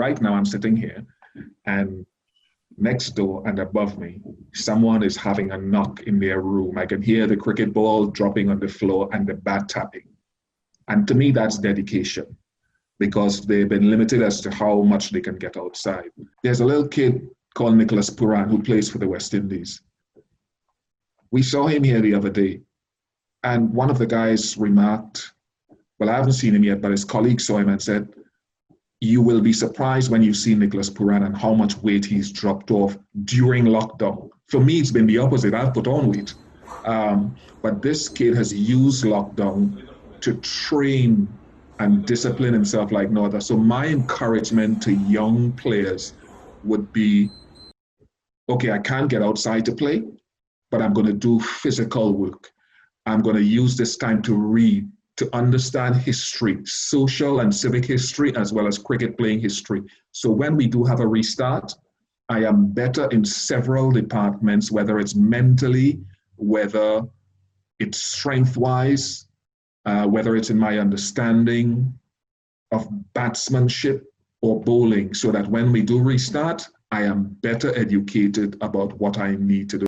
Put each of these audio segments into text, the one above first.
right now I'm sitting here and next door and above me, someone is having a knock in their room. I can hear the cricket ball dropping on the floor and the bat tapping. And to me, that's dedication because they've been limited as to how much they can get outside. There's a little kid called Nicholas Puran who plays for the West Indies. We saw him here the other day, and one of the guys remarked, well, I haven't seen him yet, but his colleague saw him and said, you will be surprised when you see Nicholas Puran and how much weight he's dropped off during lockdown. For me, it's been the opposite. I've put on weight. But this kid has used lockdown to train and discipline himself like no other. So my encouragement to young players would be, okay, I can't get outside to play, but I'm going to do physical work. I'm going to use this time to read, to understand history, social and civic history, as well as cricket playing history. So when we do have a restart, I am better in several departments, whether it's mentally, whether it's strength-wise, whether it's in my understanding of batsmanship or bowling, so that when we do restart, I am better educated about what I need to do.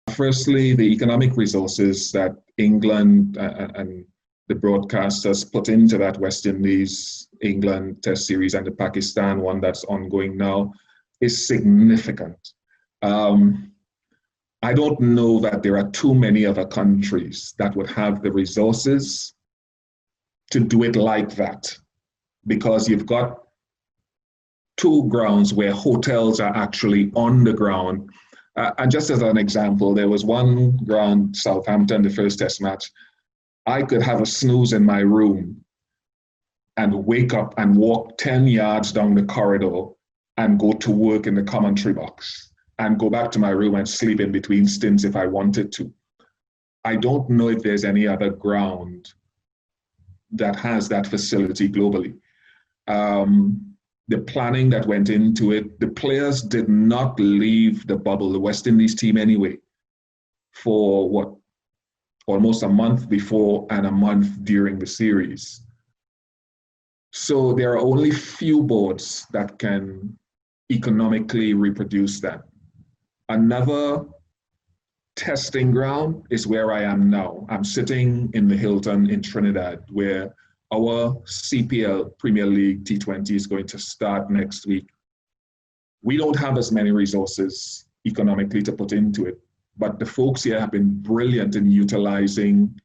Firstly, the economic resources that England and the broadcasters put into that West Indies, England Test Series and the Pakistan one that's ongoing now is significant. I don't know that there are too many other countries that would have the resources to do it like that, because you've got two grounds where hotels are actually on the ground. And just as an example, there was one ground, Southampton, the first test match. I could have a snooze in my room and wake up and walk 10 yards down the corridor and go to work in the commentary box and go back to my room and sleep in between stints if I wanted to. I don't know if there's any other ground that has that facility globally. The planning that went into it, the players did not leave the bubble, the West Indies team anyway, for what, almost a month before and a month during the series. So there are only few boards that can economically reproduce that. Another testing ground is where I am now. I'm sitting in the Hilton in Trinidad, where our CPL Premier League T20 is going to start next week. We don't have as many resources economically to put into it, but the folks here have been brilliant in utilizing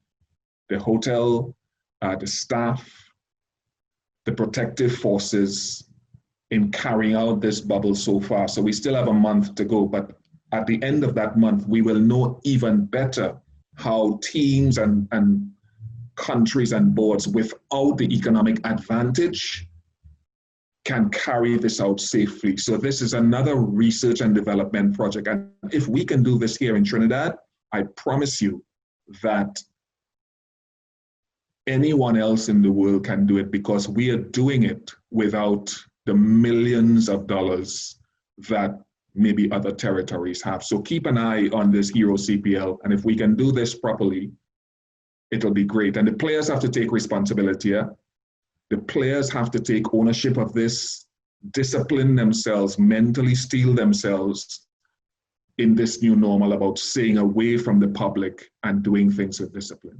the hotel, the staff, the protective forces in carrying out this bubble so far. So we still have a month to go, but at the end of that month, we will know even better how teams and countries and boards without the economic advantage can carry this out safely. So this is another research and development project. And if we can do this here in Trinidad, I promise you that anyone else in the world can do it, because we are doing it without the millions of dollars that maybe other territories have. So keep an eye on this Hero CPL. And if we can do this properly, it'll be great. And the players have to take responsibility. Yeah? The players have to take ownership of this, discipline themselves, mentally steel themselves in this new normal about staying away from the public and doing things with discipline.